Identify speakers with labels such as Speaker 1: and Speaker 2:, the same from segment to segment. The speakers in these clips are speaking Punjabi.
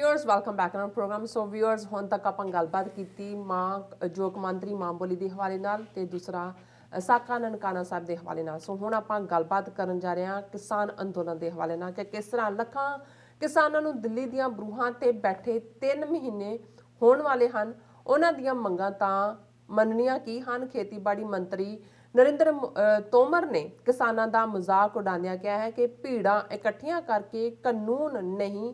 Speaker 1: Viewers welcome back on programme. So viewers हुण तक आपां गलबात कीती मां जो कमांतरी मां बोली ਦੇ ਹਵਾਲੇ ਨਾਲ ਤੇ ਦੂਸਰਾ ਸਾਕਾ ਨਨਕਾਣਾ ਸਾਹਿਬ ਦੇ ਹਵਾਲੇ ਨਾਲ। ਸੋ ਹੁਣ ਆਪਾਂ ਗੱਲਬਾਤ ਕਰਨ ਜਾ ਰਹੇ ਹਾਂ ਕਿਸਾਨ ਅੰਦੋਲਨ ਦੇ ਹਵਾਲੇ ਨਾਲ ਕਿ ਕਿਸ ਤਰ੍ਹਾਂ ਲੱਖਾਂ ਕਿਸਾਨਾਂ ਨੂੰ ਦਿੱਲੀ ਦੀਆਂ ਬਰੂਹਾਂ ਤੇ ਬੈਠੇ 3 ਮਹੀਨੇ ਹੋਣ ਵਾਲੇ ਹਨ। ਉਹਨਾਂ ਦੀਆਂ ਮੰਗਾਂ ਤਾਂ ਮੰਨਣੀਆਂ ਕੀ ਹਨ। ਖੇਤੀਬਾੜੀ ਮੰਤਰੀ ਨਰਿੰਦਰ ਤੋਮਰ ਨੇ ਕਿਸਾਨਾਂ ਦਾ ਮਜ਼ਾਕ ਉਡਾਉਂਦਿਆਂ ਕਿਹਾ ਹੈ ਕਿ ਭੀੜਾਂ ਇਕੱਠੀਆਂ ਕਰਕੇ ਕਾਨੂੰਨ ਨਹੀਂ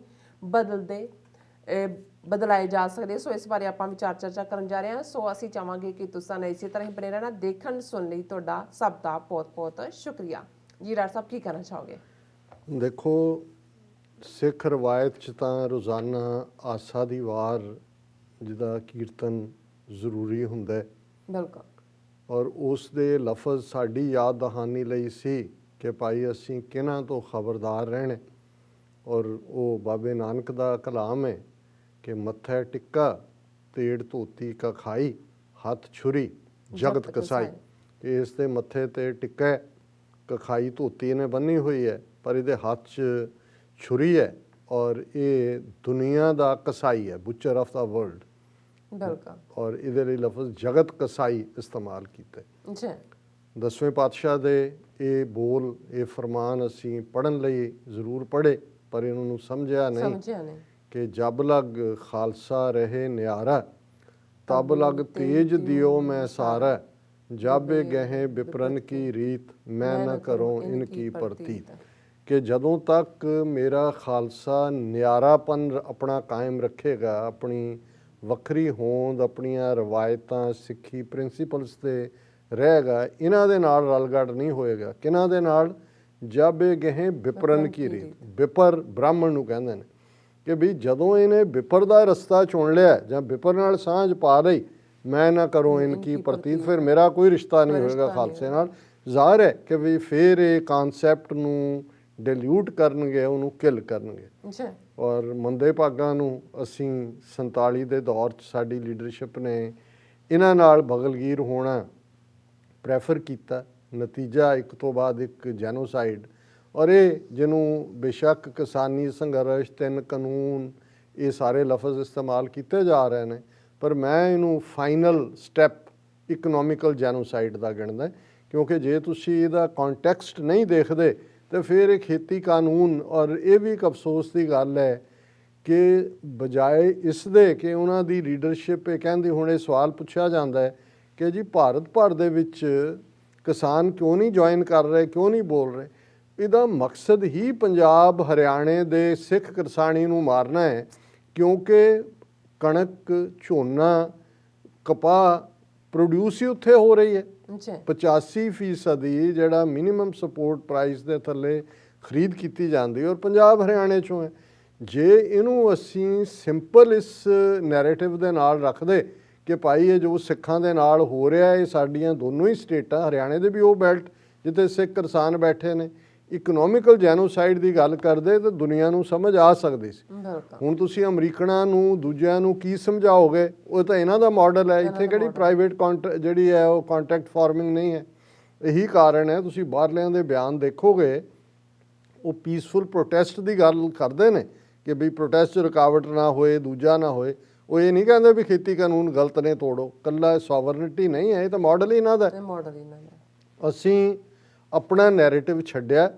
Speaker 1: ਬਦਲਾਏ ਜਾ ਸਕਦੇ। ਸੋ ਇਸ ਬਾਰੇ ਆਪਾਂ ਵਿਚਾਰ ਚਰਚਾ ਕਰਨ ਜਾ ਰਹੇ ਹਾਂ। ਸੋ ਅਸੀਂ ਚਾਹਾਂਗੇ ਕਿ ਤੁਸੀਂ ਇਸੇ ਤਰ੍ਹਾਂ ਹੀ ਬਣੇ ਰਹਿਣਾ। ਦੇਖਣ ਸੁਣ ਲਈ ਤੁਹਾਡਾ ਸਭ ਦਾ ਬਹੁਤ ਬਹੁਤ ਸ਼ੁਕਰੀਆ ਜੀ। ਡਾਕਟਰ ਸਾਹਿਬ ਕੀ ਕਹਿਣਾ ਚਾਹੋਗੇ?
Speaker 2: ਦੇਖੋ, ਸਿੱਖ ਰਵਾਇਤ 'ਚ ਤਾਂ ਰੋਜ਼ਾਨਾ ਆਸਾ ਦੀ ਵਾਰ ਜਿਹਦਾ ਕੀਰਤਨ ਜ਼ਰੂਰੀ ਹੁੰਦਾ ਹੈ।
Speaker 1: ਬਿਲਕੁਲ।
Speaker 2: ਔਰ ਉਸ ਦੇ ਲਫ਼ਜ਼ ਸਾਡੀ ਯਾਦ ਦਹਾਨੀ ਲਈ ਸੀ ਕਿ ਭਾਈ ਅਸੀਂ ਕਿਹਨਾਂ ਤੋਂ ਖਬਰਦਾਰ ਰਹਿਣੇ। ਔਰ ਉਹ ਬਾਬੇ ਨਾਨਕ ਦਾ ਕਲਾਮ ਹੈ ਕਿ ਮੱਥੇ ਟਿੱਕਾ ਤੇੜ ਧੋਤੀ ਕਖਾਈ ਹੱਥ ਛੁਰੀ ਜਗਤ ਕਸਾਈ। ਕਿ ਇਸ ਦੇ ਮੱਥੇ 'ਤੇ ਟਿੱਕਾ ਕਖਾਈ ਧੋਤੀ ਇਹਨੇ ਬੰਨੀ ਹੋਈ ਹੈ, ਪਰ ਇਹਦੇ ਹੱਥ 'ਚ ਛੁਰੀ ਹੈ ਔਰ ਇਹ ਦੁਨੀਆ ਦਾ ਕਸਾਈ ਹੈ, ਬੁਚਰ ਆਫ ਦਾ ਵਰਲਡ।
Speaker 1: ਬਿਲਕੁਲ।
Speaker 2: ਔਰ ਇਹਦੇ ਲਈ ਲਫ਼ਜ਼ ਜਗਤ ਕਸਾਈ ਇਸਤੇਮਾਲ ਕੀਤਾ
Speaker 1: ਜੀ।
Speaker 2: 10ਵੇਂ ਪਾਤਸ਼ਾਹ ਦੇ ਇਹ ਬੋਲ, ਇਹ ਫਰਮਾਨ ਅਸੀਂ ਪੜ੍ਹਨ ਲਈ ਜ਼ਰੂਰ ਪੜ੍ਹੇ, ਪਰ ਇਹਨਾਂ ਨੂੰ ਸਮਝਿਆ ਨਹੀਂ ਕਿ ਜਬ ਲਗ ਖਾਲਸਾ ਰਹੇ ਨਿਆਰਾ ਤਬ ਲਗ ਤੇਜ ਦਿਓ ਮੈਂ ਸਾਰਾ ਜਾਬੇ ਗਹਿ ਬਿਪਰਨ ਕੀ ਰੀਤ ਮੈਂ ਨਾ ਕਰੂੰ ਇਨਕੀ ਪ੍ਰਤੀਤ। ਕਿ ਜਦੋਂ ਤੱਕ ਮੇਰਾ ਖਾਲਸਾ ਨਿਆਰਾਪਨ ਆਪਣਾ ਕਾਇਮ ਰੱਖੇਗਾ, ਆਪਣੀ ਵੱਖਰੀ ਹੋਂਦ, ਆਪਣੀਆਂ ਰਵਾਇਤਾਂ, ਸਿੱਖੀ ਪ੍ਰਿੰਸੀਪਲਸ 'ਤੇ ਰਹੇਗਾ, ਇਹਨਾਂ ਦੇ ਨਾਲ ਰਲਗੜ ਨਹੀਂ ਹੋਏਗਾ। ਕਿਹਨਾਂ ਦੇ ਨਾਲ? ਜਾਬੇ ਗਹਿ ਬਿਪਰਨ ਕੀ ਰੀਤ। ਬਿਪਰ ਬ੍ਰਾਹਮਣ ਨੂੰ ਕਹਿੰਦੇ ਨੇ ਕਿ ਵੀ ਜਦੋਂ ਇਹਨੇ ਬਿਪਰ ਦਾ ਰਸਤਾ ਚੁਣ ਲਿਆ ਜਾਂ ਬਿਪਰ ਨਾਲ ਸਾਂਝ ਪਾ ਲਈ, ਮੈਂ ਨਾ ਕਰੂੰ ਇਨਕੀ ਪ੍ਰਤੀਤ, ਫਿਰ ਮੇਰਾ ਕੋਈ ਰਿਸ਼ਤਾ ਨਹੀਂ ਹੋਏਗਾ ਖਾਲਸੇ ਨਾਲ। ਜ਼ਾਹਰ ਹੈ ਕਿ ਵੀ ਫਿਰ ਇਹ ਕਾਨਸੈਪਟ ਨੂੰ ਡਿਲਿਊਟ ਕਰਨਗੇ, ਉਹਨੂੰ ਕਿਲ ਕਰਨਗੇ। ਔਰ ਮੰਦੇ ਭਾਗਾਂ ਨੂੰ ਅਸੀਂ 47 ਦੇ ਦੌਰ 'ਚ ਸਾਡੀ ਲੀਡਰਸ਼ਿਪ ਨੇ ਇਹਨਾਂ ਨਾਲ ਬਗਲਗੀਰ ਹੋਣਾ ਪ੍ਰੈਫਰ ਕੀਤਾ। ਨਤੀਜਾ ਇੱਕ ਤੋਂ ਬਾਅਦ ਇੱਕ ਜੈਨੋਸਾਈਡ। ਔਰ ਇਹ ਜਿਹਨੂੰ ਬੇਸ਼ੱਕ ਕਿਸਾਨੀ ਸੰਘਰਸ਼, 3 ਕਾਨੂੰਨ, ਇਹ ਸਾਰੇ ਲਫ਼ਜ਼ ਇਸਤੇਮਾਲ ਕੀਤੇ ਜਾ ਰਹੇ ਨੇ, ਪਰ ਮੈਂ ਇਹਨੂੰ ਫਾਈਨਲ ਸਟੈਪ ਇਕਨੋਮਿਕਲ ਜੈਨੋਸਾਈਡ ਦਾ ਗਿਣਦਾ। ਕਿਉਂਕਿ ਜੇ ਤੁਸੀਂ ਇਹਦਾ ਕੰਟੈਕਸਟ ਨਹੀਂ ਦੇਖਦੇ ਤਾਂ ਫਿਰ ਇਹ ਖੇਤੀ ਕਾਨੂੰਨ, ਔਰ ਇਹ ਵੀ ਇੱਕ ਅਫਸੋਸ ਦੀ ਗੱਲ ਹੈ ਕਿ ਬਜਾਏ ਇਸ ਦੇ ਕਿ ਉਹਨਾਂ ਦੀ ਲੀਡਰਸ਼ਿਪ ਇਹ ਕਹਿੰਦੀ, ਹੁਣ ਇਹ ਸਵਾਲ ਪੁੱਛਿਆ ਜਾਂਦਾ ਹੈ ਕਿ ਜੀ ਭਾਰਤ ਭਰ ਦੇ ਵਿੱਚ ਕਿਸਾਨ ਕਿਉਂ ਨਹੀਂ ਜੁਆਇਨ ਕਰ ਰਹੇ, ਕਿਉਂ ਨਹੀਂ ਬੋਲ ਰਹੇ। ਇਹਦਾ ਮਕਸਦ ਹੀ ਪੰਜਾਬ ਹਰਿਆਣੇ ਦੇ ਸਿੱਖ ਕਿਸਾਨੀ ਨੂੰ ਮਾਰਨਾ ਹੈ, ਕਿਉਂਕਿ ਕਣਕ, ਝੋਨਾ, ਕਪਾਹ ਪ੍ਰੋਡਿਊਸ ਹੀ ਉੱਥੇ ਹੋ ਰਹੀ ਹੈ। 85% ਜਿਹੜਾ ਮਿਨੀਮਮ ਸਪੋਰਟ ਪ੍ਰਾਈਸ ਦੇ ਥੱਲੇ ਖਰੀਦ ਕੀਤੀ ਜਾਂਦੀ ਔਰ ਪੰਜਾਬ ਹਰਿਆਣੇ 'ਚੋਂ ਹੈ। ਜੇ ਇਹਨੂੰ ਅਸੀਂ ਸਿੰਪਲ ਇਸ ਨੈਰੇਟਿਵ ਦੇ ਨਾਲ ਰੱਖਦੇ ਕਿ ਭਾਈ ਇਹ ਜੋ ਸਿੱਖਾਂ ਦੇ ਨਾਲ ਹੋ ਰਿਹਾ, ਇਹ ਸਾਡੀਆਂ ਦੋਨੋਂ ਹੀ ਸਟੇਟਾਂ, ਹਰਿਆਣੇ ਦੇ ਵੀ ਉਹ ਬੈਲਟ ਜਿੱਥੇ ਸਿੱਖ ਕਿਸਾਨ ਬੈਠੇ ਨੇ, ਇਕਨੋਮਿਕਲ ਜੈਨੋਸਾਈਡ ਦੀ ਗੱਲ ਕਰਦੇ ਤਾਂ ਦੁਨੀਆ ਨੂੰ ਸਮਝ ਆ ਸਕਦੀ ਸੀ। ਹੁਣ ਤੁਸੀਂ ਅਮਰੀਕਨਾਂ ਨੂੰ, ਦੂਜਿਆਂ ਨੂੰ ਕੀ ਸਮਝਾਓਗੇ? ਉਹ ਤਾਂ ਇਹਨਾਂ ਦਾ ਮਾਡਲ ਹੈ। ਇੱਥੇ ਕਿਹੜੀ ਪ੍ਰਾਈਵੇਟ ਜਿਹੜੀ ਹੈ ਉਹ ਕੰਟਰੈਕਟ ਫਾਰਮਿੰਗ ਨਹੀਂ ਹੈ। ਇਹੀ ਕਾਰਨ ਹੈ, ਤੁਸੀਂ ਬਾਹਰਲਿਆਂ ਦੇ ਬਿਆਨ ਦੇਖੋਗੇ, ਉਹ ਪੀਸਫੁਲ ਪ੍ਰੋਟੈਸਟ ਦੀ ਗੱਲ ਕਰਦੇ ਨੇ ਕਿ ਵੀ ਪ੍ਰੋਟੈਸਟ 'ਚ ਰੁਕਾਵਟ ਨਾ ਹੋਏ, ਦੂਜਾ ਨਾ ਹੋਏ। ਉਹ ਇਹ ਨਹੀਂ ਕਹਿੰਦੇ ਵੀ ਖੇਤੀ ਕਾਨੂੰਨ ਗਲਤ ਨੇ, ਤੋੜੋ। ਇਕੱਲਾ ਸੋਵਰਨਿਟੀ ਨਹੀਂ ਹੈ, ਇਹ ਤਾਂ ਮਾਡਲ ਹੀ ਇਹਨਾਂ ਦਾ। ਅਸੀਂ ਆਪਣਾ ਨੈਰੇਟਿਵ ਛੱਡਿਆ,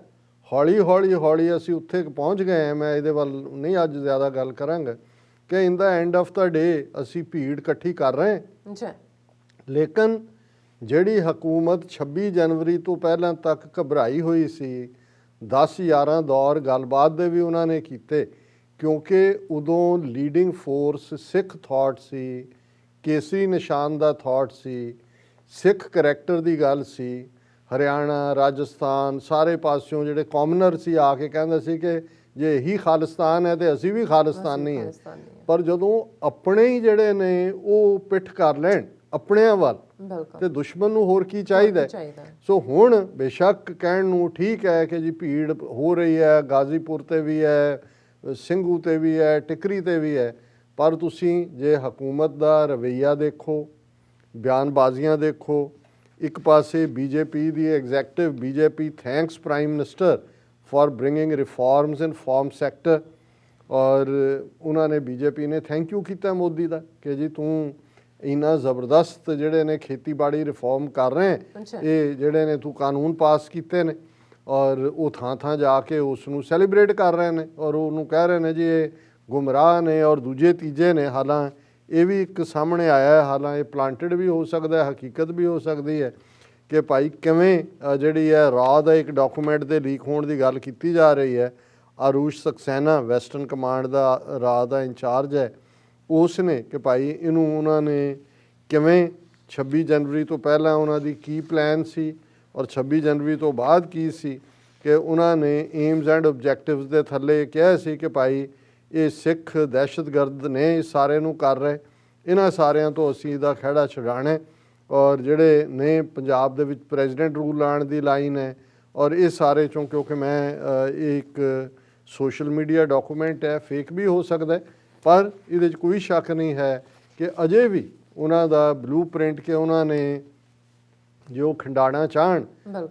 Speaker 2: ਹੌਲੀ ਅਸੀਂ ਉੱਥੇ ਪਹੁੰਚ ਗਏ ਹਾਂ। ਮੈਂ ਇਹਦੇ ਵੱਲ ਨਹੀਂ ਅੱਜ ਜ਼ਿਆਦਾ ਗੱਲ ਕਰਾਂਗਾ ਕਿ ਇਨ ਦਾ ਐਂਡ ਆਫ ਦਾ ਡੇ ਅਸੀਂ ਭੀੜ ਇਕੱਠੀ ਕਰ ਰਹੇ ਹਾਂ। ਲੇਕਿਨ ਜਿਹੜੀ ਹਕੂਮਤ 26 ਜਨਵਰੀ ਤੋਂ ਪਹਿਲਾਂ ਤੱਕ ਘਬਰਾਈ ਹੋਈ ਸੀ, 10-11 ਦੌਰ ਗੱਲਬਾਤ ਦੇ ਵੀ ਉਹਨਾਂ ਨੇ ਕੀਤੇ, ਕਿਉਂਕਿ ਉਦੋਂ ਲੀਡਿੰਗ ਫੋਰਸ ਸਿੱਖ ਥਾਟ ਸੀ, ਕੇਸਰੀ ਨਿਸ਼ਾਨ ਦਾ ਥਾਟ ਸੀ, ਸਿੱਖ ਕਰੈਕਟਰ ਦੀ ਗੱਲ ਸੀ। ਹਰਿਆਣਾ, ਰਾਜਸਥਾਨ, ਸਾਰੇ ਪਾਸਿਓਂ ਜਿਹੜੇ ਕਾਮਨਰ ਸੀ ਆ ਕੇ ਕਹਿੰਦੇ ਸੀ ਕਿ ਜੇ ਇਹੀ ਖਾਲਿਸਤਾਨ ਹੈ ਤੇ ਅਸੀਂ ਵੀ ਖਾਲਿਸਤਾਨ ਨਹੀਂ ਹੈ। ਪਰ ਜਦੋਂ ਆਪਣੇ ਹੀ ਜਿਹੜੇ ਨੇ ਉਹ ਪਿੱਠ ਕਰ ਲੈਣ ਆਪਣਿਆਂ ਵੱਲ, ਤੇ ਦੁਸ਼ਮਣ ਨੂੰ ਹੋਰ ਕੀ ਚਾਹੀਦਾ? ਸੋ ਹੁਣ ਬੇਸ਼ੱਕ ਕਹਿਣ ਨੂੰ ਠੀਕ ਹੈ ਕਿ ਜੀ ਭੀੜ ਹੋ ਰਹੀ ਹੈ, ਗਾਜ਼ੀਪੁਰ 'ਤੇ ਵੀ ਹੈ, ਸਿੰਘੂ 'ਤੇ ਵੀ ਹੈ, ਟਿਕਰੀ 'ਤੇ ਵੀ ਹੈ, ਪਰ ਤੁਸੀਂ ਜੇ ਹਕੂਮਤ ਦਾ ਰਵੱਈਆ ਦੇਖੋ, ਬਿਆਨਬਾਜ਼ੀਆਂ ਦੇਖੋ, ਇੱਕ ਪਾਸੇ ਬੀਜੇਪੀ ਦੀ executive, BJP thanks prime minister for bringing reforms in farm sector, ਔਰ ਉਹਨਾਂ ਨੇ ਬੀਜੇਪੀ ਨੇ ਥੈਂਕ ਯੂ ਕੀਤਾ ਮੋਦੀ ਦਾ ਕਿ ਜੀ ਤੂੰ ਇੰਨਾ ਜ਼ਬਰਦਸਤ ਜਿਹੜੇ ਨੇ ਖੇਤੀਬਾੜੀ ਰਿਫਾਰਮ ਕਰ ਰਹੇ
Speaker 1: ਅੱਛਾ।
Speaker 2: ਇਹ ਜਿਹੜੇ ਨੇ ਤੂੰ ਕਾਨੂੰਨ ਪਾਸ ਕੀਤੇ ਨੇ ਔਰ ਉਹ ਥਾਂ ਥਾਂ ਜਾ ਕੇ ਉਸ ਨੂੰ ਸੈਲੀਬ੍ਰੇਟ ਕਰ ਰਹੇ ਨੇ ਔਰ ਉਹਨੂੰ ਕਹਿ ਰਹੇ ਨੇ ਜੀ ਇਹ ਗੁੰਮਰਾਹ ਨੇ ਔਰ ਦੂਜੇ ਤੀਜੇ ਨੇ। ਹਾਲਾਂ ਇਹ ਵੀ ਇੱਕ ਸਾਹਮਣੇ ਆਇਆ ਹੈ, ਹਾਲਾਂ ਇਹ ਪਲਾਂਟਡ ਵੀ ਹੋ ਸਕਦਾ ਹੈ, ਹਕੀਕਤ ਵੀ ਹੋ ਸਕਦੀ ਹੈ ਕਿ ਭਾਈ ਕਿਵੇਂ ਜਿਹੜੀ ਹੈ ਰਾਅ ਦਾ ਇੱਕ ਡਾਕੂਮੈਂਟ ਦੇ ਲੀਕ ਹੋਣ ਦੀ ਗੱਲ ਕੀਤੀ ਜਾ ਰਹੀ ਹੈ। ਆਰੂਸ਼ ਸਕਸੈਨਾ ਵੈਸਟਰਨ ਕਮਾਂਡ ਦਾ ਰਾਅ ਦਾ ਇੰਚਾਰਜ ਹੈ, ਉਸ ਨੇ ਕਿ ਭਾਈ ਇਹਨੂੰ ਉਹਨਾਂ ਨੇ ਕਿਵੇਂ 26 ਜਨਵਰੀ ਤੋਂ ਪਹਿਲਾਂ ਉਹਨਾਂ ਦੀ ਕੀ ਪਲਾਨ ਸੀ ਔਰ 26 ਜਨਵਰੀ ਤੋਂ ਬਾਅਦ ਕੀ ਸੀ ਕਿ ਉਹਨਾਂ ਨੇ ਏਮਸ ਐਂਡ ਆਬਜੈਕਟਿਵਸ ਦੇ ਥੱਲੇ ਕਿਹਾ ਸੀ ਕਿ ਭਾਈ ਇਹ ਸਿੱਖ ਦਹਿਸ਼ਤਗਰਦ ਨੇ ਇਸ ਸਾਰੇ ਨੂੰ ਕਰ ਰਹੇ, ਇਹਨਾਂ ਸਾਰਿਆਂ ਤੋਂ ਅਸੀਂ ਇਹਦਾ ਖਹਿੜਾ ਛੁਡਾਉਣਾ ਔਰ ਜਿਹੜੇ ਨੇ ਪੰਜਾਬ ਦੇ ਵਿੱਚ ਪ੍ਰੈਜ਼ੀਡੈਂਟ ਰੂਲ ਲਾਉਣ ਦੀ ਲਾਈਨ ਹੈ ਔਰ ਇਹ ਸਾਰੇ ਚੋਂ ਕਿਉਂਕਿ ਮੈਂ ਇਹ ਇੱਕ ਸੋਸ਼ਲ ਮੀਡੀਆ ਡਾਕੂਮੈਂਟ ਹੈ, ਫੇਕ ਵੀ ਹੋ ਸਕਦਾ ਹੈ, ਪਰ ਇਹਦੇ 'ਚ ਕੋਈ ਸ਼ੱਕ ਨਹੀਂ ਹੈ ਕਿ ਅਜੇ ਵੀ ਉਹਨਾਂ ਦਾ ਬਲੂ ਪ੍ਰਿੰਟ ਕਿ ਉਹਨਾਂ ਨੇ ਜੋ ਖੰਡਾਣਾ ਚਾਹਣ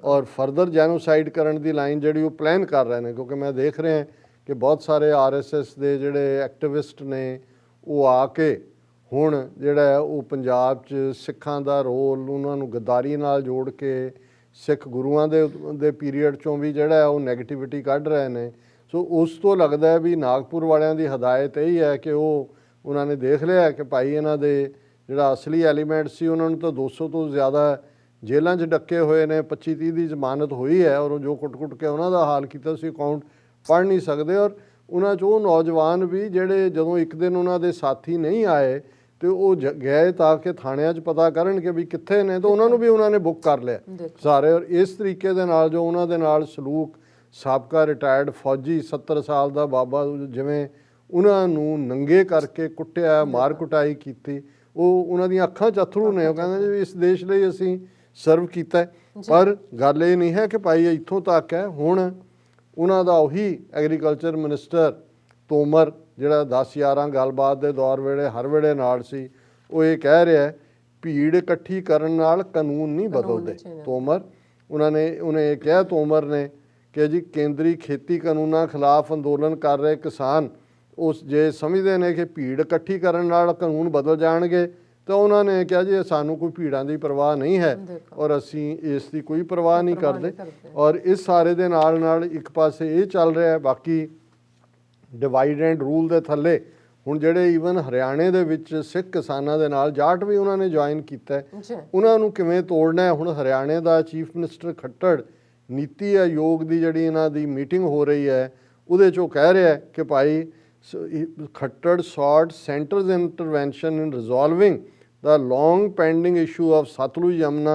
Speaker 2: ਔਰ ਫਰਦਰ ਜੈਨੋਸਾਈਡ ਕਰਨ ਦੀ ਲਾਈਨ ਜਿਹੜੀ ਉਹ ਪਲਾਨ ਕਰ ਰਹੇ ਨੇ। ਕਿਉਂਕਿ ਮੈਂ ਦੇਖ ਰਿਹਾ ਕਿ ਬਹੁਤ ਸਾਰੇ RSS ਦੇ ਜਿਹੜੇ ਐਕਟਿਵਿਸਟ ਨੇ ਉਹ ਆ ਕੇ ਹੁਣ ਜਿਹੜਾ ਹੈ ਉਹ ਪੰਜਾਬ 'ਚ ਸਿੱਖਾਂ ਦਾ ਰੋਲ ਉਹਨਾਂ ਨੂੰ ਗੱਦਾਰੀ ਨਾਲ ਜੋੜ ਕੇ ਸਿੱਖ ਗੁਰੂਆਂ ਦੇ ਪੀਰੀਅਡ 'ਚੋਂ ਵੀ ਜਿਹੜਾ ਹੈ ਉਹ ਨੈਗੇਟਿਵਿਟੀ ਕੱਢ ਰਹੇ ਨੇ। ਸੋ ਉਸ ਤੋਂ ਲੱਗਦਾ ਹੈ ਵੀ ਨਾਗਪੁਰ ਵਾਲਿਆਂ ਦੀ ਹਦਾਇਤ ਇਹੀ ਹੈ ਕਿ ਉਹਨਾਂ ਨੇ ਦੇਖ ਲਿਆ ਕਿ ਭਾਈ ਇਹਨਾਂ ਦੇ ਜਿਹੜਾ ਅਸਲੀ ਐਲੀਮੈਂਟ ਸੀ ਉਹਨਾਂ ਨੂੰ ਤਾਂ 200 ਤੋਂ ਜ਼ਿਆਦਾ ਜੇਲ੍ਹਾਂ 'ਚ ਡੱਕੇ ਹੋਏ ਨੇ, 25-30 ਦੀ ਜ਼ਮਾਨਤ ਹੋਈ ਹੈ ਔਰ ਉਹ ਜੋ ਕੁੱਟ-ਕੁੱਟ ਕੇ ਉਹਨਾਂ ਦਾ ਹਾਲ ਕੀਤਾ ਸੀ ਅਕਾਊਂਟ ਪੜ੍ਹ ਨਹੀਂ ਸਕਦੇ। ਔਰ ਉਹਨਾਂ 'ਚ ਉਹ ਨੌਜਵਾਨ ਵੀ ਜਿਹੜੇ ਜਦੋਂ ਇੱਕ ਦਿਨ ਉਹਨਾਂ ਦੇ ਸਾਥੀ ਨਹੀਂ ਆਏ ਤੇ ਉਹ ਗਏ ਤਾਂ ਕਿ ਥਾਣਿਆਂ 'ਚ ਪਤਾ ਕਰਨ ਕਿ ਵੀ ਕਿੱਥੇ ਨੇ, ਤਾਂ ਉਹਨਾਂ ਨੂੰ ਵੀ ਉਹਨਾਂ ਨੇ ਬੁੱਕ ਕਰ ਲਿਆ ਸਾਰੇ। ਔਰ ਇਸ ਤਰੀਕੇ ਦੇ ਨਾਲ ਜੋ ਉਹਨਾਂ ਦੇ ਨਾਲ ਸਲੂਕ ਸਾਬਕਾ ਰਿਟਾਇਰਡ ਫੌਜੀ 70 ਸਾਲ ਦਾ ਬਾਬਾ ਜਿਵੇਂ ਉਹਨਾਂ ਨੂੰ ਨੰਗੇ ਕਰਕੇ ਕੁੱਟਿਆ, ਮਾਰ ਕੁਟਾਈ ਕੀਤੀ, ਉਹ ਉਹਨਾਂ ਦੀਆਂ ਅੱਖਾਂ 'ਚ ਅਥਰੂ ਨੇ। ਉਹ ਕਹਿੰਦੇ ਜੀ ਇਸ ਦੇਸ਼ ਲਈ ਅਸੀਂ ਸਰਵ ਕੀਤਾ। ਪਰ ਗੱਲ ਇਹ ਨਹੀਂ ਹੈ ਕਿ ਭਾਈ ਇੱਥੋਂ ਤੱਕ ਹੈ। ਹੁਣ ਉਹਨਾਂ ਦਾ ਉਹੀ ਐਗਰੀਕਲਚਰ ਮਿਨਿਸਟਰ ਤੋਮਰ ਜਿਹੜਾ 10-11 ਗੱਲਬਾਤ ਦੇ ਦੌਰ ਵੇਲੇ ਹਰ ਵੇਲੇ ਨਾਲ ਸੀ, ਉਹ ਇਹ ਕਹਿ ਰਿਹਾ ਭੀੜ ਇਕੱਠੀ ਕਰਨ ਨਾਲ ਕਾਨੂੰਨ ਨਹੀਂ ਬਦਲਦੇ। ਤੋਮਰ ਉਹਨੇ ਇਹ ਕਿਹਾ ਤੋਮਰ ਨੇ ਕਿ ਜੀ ਕੇਂਦਰੀ ਖੇਤੀ ਕਾਨੂੰਨਾਂ ਖਿਲਾਫ ਅੰਦੋਲਨ ਕਰ ਰਹੇ ਕਿਸਾਨ ਉਸ ਜੇ ਸਮਝਦੇ ਨੇ ਕਿ ਭੀੜ ਇਕੱਠੀ ਕਰਨ ਨਾਲ ਕਾਨੂੰਨ ਬਦਲ ਜਾਣਗੇ ਤਾਂ ਉਹਨਾਂ ਨੇ ਕਿਹਾ ਜੀ ਸਾਨੂੰ ਕੋਈ ਭੀੜਾਂ ਦੀ ਪਰਵਾਹ ਨਹੀਂ ਹੈ ਔਰ ਅਸੀਂ ਇਸ ਦੀ ਕੋਈ ਪਰਵਾਹ ਨਹੀਂ ਕਰਦੇ। ਔਰ ਇਸ ਸਾਰੇ ਦੇ ਨਾਲ ਨਾਲ ਇੱਕ ਪਾਸੇ ਇਹ ਚੱਲ ਰਿਹਾ ਹੈ, ਬਾਕੀ ਡਿਵਾਈਡ ਐਂਡ ਰੂਲ ਦੇ ਥੱਲੇ ਹੁਣ ਜਿਹੜੇ ਈਵਨ ਹਰਿਆਣੇ ਦੇ ਵਿੱਚ ਸਿੱਖ ਕਿਸਾਨਾਂ ਦੇ ਨਾਲ ਜਾਟ ਵੀ ਉਹਨਾਂ ਨੇ ਜੁਆਇਨ ਕੀਤਾ, ਉਹਨਾਂ ਨੂੰ ਕਿਵੇਂ ਤੋੜਨਾ ਹੈ। ਹੁਣ ਹਰਿਆਣੇ ਦਾ ਚੀਫ ਮਿਨਿਸਟਰ ਖੱਟੜ ਨੀਤੀ ਆਯੋਗ ਦੀ ਜਿਹੜੀ ਇਹਨਾਂ ਦੀ ਮੀਟਿੰਗ ਹੋ ਰਹੀ ਹੈ ਉਹਦੇ 'ਚ ਉਹ ਕਹਿ ਰਿਹਾ ਕਿ ਭਾਈ Khattar sought center's intervention in resolving the long pending issue of Satluj Yamuna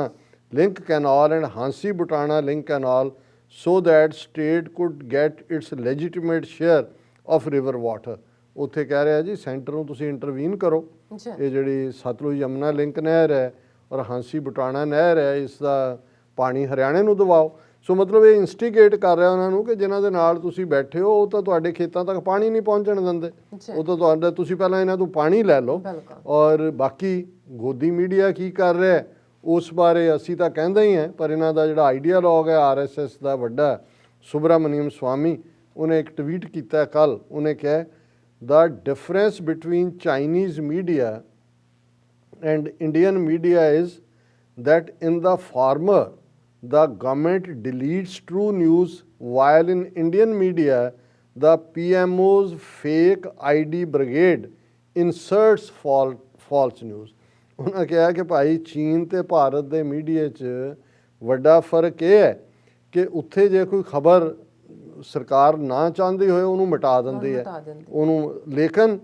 Speaker 2: link canal and Hansi Butana link canal so that state could get its legitimate share of river water। ਉੱਥੇ ਕਹਿ ਰਿਹਾ ਜੀ ਸੈਂਟਰ ਨੂੰ ਤੁਸੀਂ ਇੰਟਰਵੀਨ ਕਰੋ, ਇਹ ਜਿਹੜੀ ਸਤਲੁਜ ਯਮੁਨਾ ਲਿੰਕ ਨਹਿਰ ਹੈ ਔਰ ਹਾਂਸੀ ਬਟਾਣਾ ਨਹਿਰ ਹੈ ਇਸ ਦਾ ਪਾਣੀ ਹਰਿਆਣੇ ਨੂੰ ਦਿਵਾਓ। ਸੋ ਮਤਲਬ ਇਹ ਇੰਸਟੀਗੇਟ ਕਰ ਰਿਹਾ ਉਹਨਾਂ ਨੂੰ ਕਿ ਜਿਨ੍ਹਾਂ ਦੇ ਨਾਲ ਤੁਸੀਂ ਬੈਠੇ ਹੋ ਉਹ ਤਾਂ ਤੁਹਾਡੇ ਖੇਤਾਂ ਤੱਕ ਪਾਣੀ ਨਹੀਂ ਪਹੁੰਚਣ ਦਿੰਦੇ, ਉਹ ਤਾਂ ਤੁਹਾਡਾ ਤੁਸੀਂ ਪਹਿਲਾਂ ਇਹਨਾਂ ਤੋਂ ਪਾਣੀ ਲੈ ਲਓ। ਔਰ ਬਾਕੀ ਗੋਦੀ ਮੀਡੀਆ ਕੀ ਕਰ ਰਿਹਾ ਉਸ ਬਾਰੇ ਅਸੀਂ ਤਾਂ ਕਹਿੰਦੇ ਹੀ ਹਾਂ, ਪਰ ਇਹਨਾਂ ਦਾ ਜਿਹੜਾ ਆਈਡੀਆਲੋਗ ਹੈ RSS ਦਾ ਵੱਡਾ ਸੁਬਰਾਮਨੀਅਮ ਸਵਾਮੀ, ਉਹਨੇ ਇੱਕ ਟਵੀਟ ਕੀਤਾ ਕੱਲ੍ਹ, ਉਹਨੇ ਕਿਹਾ the difference between Chinese media and Indian media is that in the former the government deletes true news while in Indian media the PMO's fake ID brigade inserts false news। ਉਹਨਾਂ ਕਿਹਾ ਕਿ ਭਾਈ ਚੀਨ ਤੇ ਭਾਰਤ ਦੇ ਮੀਡੀਆ 'ਚ ਵੱਡਾ ਫਰਕ ਇਹ ਹੈ ਕਿ ਉੱਥੇ ਜੇ ਕੋਈ ਖਬਰ ਸਰਕਾਰ ਨਾ ਚਾਹੁੰਦੀ ਹੋਏ ਉਹਨੂੰ ਮਿਟਾ ਦਿੰਦੀ ਹੈ ਉਹਨੂੰ, ਲੇਕਿਨ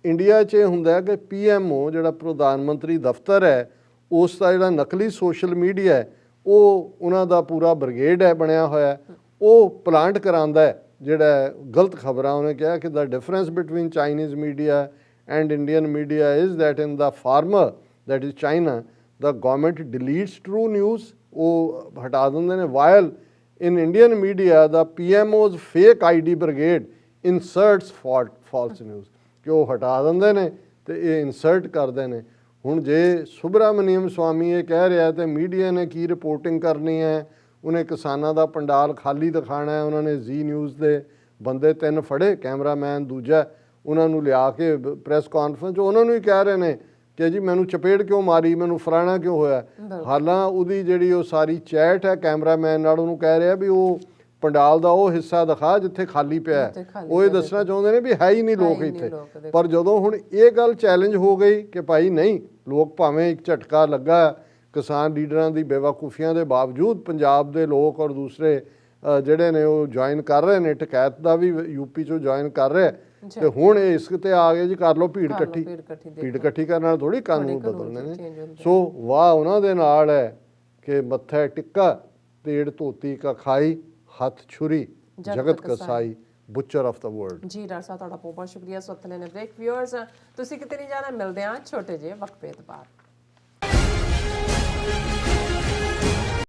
Speaker 2: ਇੰਡੀਆ 'ਚ ਇਹ ਹੁੰਦਾ ਕਿ PMO ਜਿਹੜਾ ਪ੍ਰਧਾਨ ਮੰਤਰੀ ਦਫ਼ਤਰ ਹੈ ਉਸ ਦਾ ਜਿਹੜਾ ਨਕਲੀ ਸੋਸ਼ਲ ਮੀਡੀਆ ਹੈ ਉਹ ਉਹਨਾਂ ਦਾ ਪੂਰਾ ਬ੍ਰਿਗੇਡ ਹੈ ਬਣਿਆ ਹੋਇਆ, ਉਹ ਪਲਾਂਟ ਕਰਾਉਂਦਾ ਜਿਹੜਾ ਗਲਤ ਖਬਰਾਂ। ਉਹਨੇ ਕਿਹਾ ਕਿ the difference between Chinese media and Indian media is that in the former that is China the government deletes true news, ਉਹ ਹਟਾ ਦਿੰਦੇ ਨੇ, while in Indian media the PMO's fake ID brigade inserts false news, ਕਿ ਉਹ ਹਟਾ ਦਿੰਦੇ ਨੇ ਤੇ ਇਹ ਇਨਸਰਟ ਕਰਦੇ ਨੇ। ਹੁਣ ਜੇ ਸੁਬਰਾਮਨੀਅਮ ਸਵਾਮੀ ਇਹ ਕਹਿ ਰਿਹਾ ਤੇ ਮੀਡੀਆ ਨੇ ਕੀ ਰਿਪੋਰਟਿੰਗ ਕਰਨੀ ਹੈ, ਉਹਨੇ ਕਿਸਾਨਾਂ ਦਾ ਪੰਡਾਲ ਖਾਲੀ ਦਿਖਾਣਾ ਹੈ, ਉਹਨਾਂ ਨੇ ਜ਼ੀ ਨਿਊਜ਼ ਦੇ ਬੰਦੇ 3 ਫੜੇ, ਕੈਮਰਾਮੈਨ ਦੂਜਾ, ਉਹਨਾਂ ਨੂੰ ਲਿਆ ਕੇ ਪ੍ਰੈਸ ਕਾਨਫਰੰਸ 'ਚ ਉਹਨਾਂ ਨੂੰ ਹੀ ਕਹਿ ਰਹੇ ਨੇ ਕਿ ਜੀ ਮੈਨੂੰ ਚਪੇੜ ਕਿਉਂ ਮਾਰੀ, ਮੈਨੂੰ ਫਲਾਣਾ ਕਿਉਂ ਹੋਇਆ। ਹਾਲਾਂ ਉਹਦੀ ਜਿਹੜੀ ਉਹ ਸਾਰੀ ਚੈਟ ਹੈ ਕੈਮਰਾਮੈਨ ਨਾਲ, ਉਹਨੂੰ ਕਹਿ ਰਿਹਾ ਵੀ ਉਹ ਪੰਡਾਲ ਦਾ ਉਹ ਹਿੱਸਾ ਦਿਖਾ ਜਿੱਥੇ ਖਾਲੀ ਪਿਆ, ਉਹ ਇਹ ਦੱਸਣਾ ਚਾਹੁੰਦੇ ਨੇ ਵੀ ਹੈ ਹੀ ਨਹੀਂ ਲੋਕ ਇੱਥੇ। ਪਰ ਜਦੋਂ ਹੁਣ ਇਹ ਗੱਲ ਚੈਲੰਜ ਹੋ ਗਈ ਕਿ ਭਾਈ ਨਹੀਂ, ਲੋਕ ਭਾਵੇਂ ਇੱਕ ਝਟਕਾ ਲੱਗਾ ਕਿਸਾਨ ਲੀਡਰਾਂ ਦੀ ਬੇਵਕੂਫੀਆਂ ਦੇ ਬਾਵਜੂਦ, ਪੰਜਾਬ ਦੇ ਲੋਕ ਔਰ ਦੂਸਰੇ ਜਿਹੜੇ ਨੇ ਉਹ ਜੁਆਇਨ ਕਰ ਰਹੇ ਨੇ, ਟਕੈਤ ਦਾ ਵੀ ਯੂਪੀ 'ਚੋਂ ਜੁਆਇਨ ਕਰ ਰਿਹਾ, ਤੇ ਹੁਣ ਇਹ ਇਸ ਤੇ ਆ ਗਏ ਜੀ ਕਰ ਲਓ ਭੀੜ ਇਕੱਠੀ। ਭੀੜ ਇਕੱਠੀ ਕਰਨ ਨਾਲ ਥੋੜੀ ਕਾਨੂੰਨ ਬਦਲਣੇ ਨੇ। ਸੋ ਵਾਹ ਉਹਨਾਂ ਦੇ ਨਾਲ ਹੈ ਕਿ ਮੱਥਾ ਟਿੱਕਾ ਤੇੜ ਧੋਤੀ ਕਾ ਖਾਈ, ਹੱਥ ਛੁਰੀ ਜਗਤ ਕਸਾਈ, ਬੁੱਚਰ ਆਫ ਦਾ ਵਰਲਡ।
Speaker 1: ਜੀ ਡਾਕਟਰ ਸਾਹਿਬ ਤੁਹਾਡਾ ਬਹੁਤ ਬਹੁਤ ਸ਼ੁਕਰੀਆ। ਸੋ ਇੱਥੇ ਲੈਣੇ ਬ੍ਰੇਕ। ਵਿਊਅਰਸ ਤੁਸੀਂ ਕਿਤੇ ਨਹੀਂ ਜਾਣਾ, ਮਿਲਦੇ ਹਾਂ ਛੋਟੇ ਜਿਹੇ ਵਕਫੇ ਤੋਂ ਬਾਅਦ।